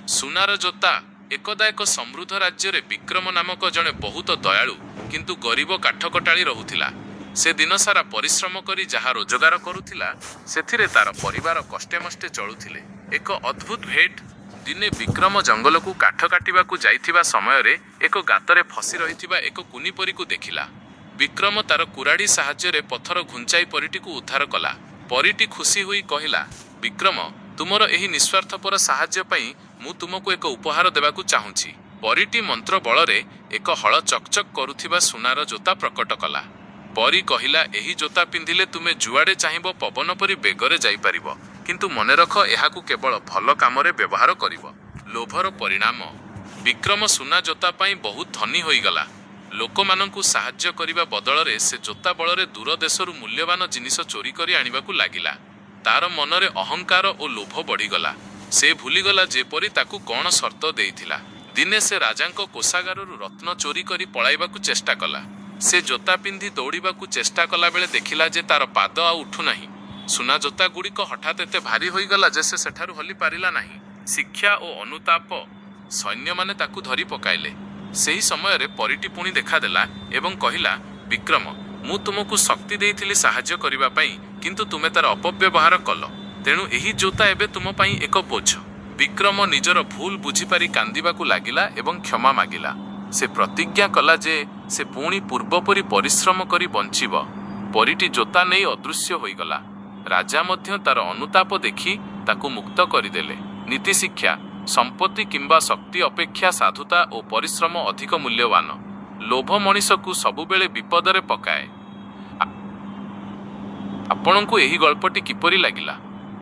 ସୁନାର ଜୋତା। ଏକଦା ଏକ ସମୃଦ୍ଧ ରାଜ୍ୟରେ ବିକ୍ରମ ନାମକ ଜଣେ ବହୁତ ଦୟାଳୁ କିନ୍ତୁ ଗରିବ କାଠକଟାଳି ରହୁଥିଲା। ସେ ଦିନସାରା ପରିଶ୍ରମ କରି ଯାହା ରୋଜଗାର କରୁଥିଲା ସେଥିରେ ତାର ପରିବାର କଷ୍ଟେମଷ୍ଟେ ଚଳୁଥିଲେ। ଏକ ଅଦ୍ଭୁତ ଭେଟ। ଦିନେ ବିକ୍ରମ ଜଙ୍ଗଲକୁ କାଠ କାଟିବାକୁ ଯାଇଥିବା ସମୟରେ ଏକ ଗାତରେ ଫସି ରହିଥିବା ଏକ କୁନି ପରୀକୁ ଦେଖିଲା। ବିକ୍ରମ ତାର କୁରାଢ଼ୀ ସାହାଯ୍ୟରେ ପଥର ଘୁଞ୍ଚାଇ ପରୀଟିକୁ ଉଦ୍ଧାର କଲା। ପରୀଟି ଖୁସି ହୋଇ କହିଲା, ବିକ୍ରମ, ତୁମର ଏହି ନିସ୍ୱାର୍ଥପର ସାହାଯ୍ୟ ପାଇଁ ମୁଁ ତୁମକୁ ଏକ ଉପହାର ଦେବାକୁ ଚାହୁଁଛି। ପରୀଟି ମନ୍ତ୍ର ବଳରେ ଏକ ହଳ ଚକଚକ୍ କରୁଥିବା ସୁନାର ଜୋତା ପ୍ରକଟ କଲା। ପରୀ କହିଲା, ଏହି ଜୋତା ପିନ୍ଧିଲେ ତୁମେ ଯୁଆଡ଼େ ଚାହିଁବ ପବନ ପରି ବେଗରେ ଯାଇପାରିବ, କିନ୍ତୁ ମନେ ରଖ ଏହାକୁ କେବଳ ଭଲ କାମରେ ବ୍ୟବହାର କରିବ। ଲୋଭର ପରିଣାମ। ବିକ୍ରମ ସୁନା ଜୋତା ପାଇଁ ବହୁତ ଧନୀ ହୋଇଗଲା। ଲୋକମାନଙ୍କୁ ସାହାଯ୍ୟ କରିବା ବଦଳରେ ସେ ଜୋତା ବଳରେ ଦୂର ଦେଶରୁ ମୂଲ୍ୟବାନ ଜିନିଷ ଚୋରି କରି ଆଣିବାକୁ ଲାଗିଲା। ତାର ମନରେ ଅହଙ୍କାର ଓ ଲୋଭ ବଢ଼ିଗଲା। ସେ ଭୁଲିଗଲା ଯେପରି ତାକୁ କ'ଣ ସର୍ତ୍ତ ଦେଇଥିଲା। ଦିନେ ସେ ରାଜାଙ୍କ କୋଷାଗାରରୁ ରତ୍ନ ଚୋରି କରି ପଳାଇବାକୁ ଚେଷ୍ଟା କଲା। ସେ ଜୋତା ପିନ୍ଧି ଦୌଡ଼ିବାକୁ ଚେଷ୍ଟା କଲାବେଳେ ଦେଖିଲା ଯେ ତାର ପାଦ ଆଉ ଉଠୁନାହିଁ। ସୁନା ଜୋତା ଗୁଡ଼ିକ ହଠାତ୍ ଏତେ ଭାରୀ ହୋଇଗଲା ଯେ ସେ ସେଠାରୁ ହଲି ପାରିଲା ନାହିଁ। ଶିକ୍ଷା ଓ ଅନୁତାପ। ସୈନ୍ୟମାନେ ତାକୁ ଧରି ପକାଇଲେ। ସେହି ସମୟରେ ପରୀଟି ପୁଣି ଦେଖାଦେଲା ଏବଂ କହିଲା, ବିକ୍ରମ, ମୁଁ ତୁମକୁ ଶକ୍ତି ଦେଇଥିଲି ସାହାଯ୍ୟ କରିବା ପାଇଁ, କିନ୍ତୁ ତୁମେ ତାର ଅପବ୍ୟବହାର କଲ। ତେଣୁ ଏହି ଜୋତା ଏବେ ତୁମ ପାଇଁ ଏକ ବୋଝ। ବିକ୍ରମ ନିଜର ଭୁଲ ବୁଝିପାରି କାନ୍ଦିବାକୁ ଲାଗିଲା ଏବଂ କ୍ଷମା ମାଗିଲା। ସେ ପ୍ରତିଜ୍ଞା କଲା ଯେ ସେ ପୁଣି ପୂର୍ବପରି ପରିଶ୍ରମ କରି ବଞ୍ଚିବ। ପରୀଟି ଜୋତା ନେଇ ଅଦୃଶ୍ୟ ହୋଇଗଲା। ରାଜା ମଧ୍ୟ ତାର ଅନୁତାପ ଦେଖି ତାକୁ ମୁକ୍ତ କରିଦେଲେ। ନୀତିଶିକ୍ଷା। ସମ୍ପତ୍ତି କିମ୍ବା ଶକ୍ତି ଅପେକ୍ଷା ସାଧୁତା ଓ ପରିଶ୍ରମ ଅଧିକ ମୂଲ୍ୟବାନ। ଲୋଭ ମଣିଷକୁ ସବୁବେଳେ ବିପଦରେ ପକାଏ। ଆପଣଙ୍କୁ ଏହି ଗଳ୍ପଟି କିପରି ଲାଗିଲା?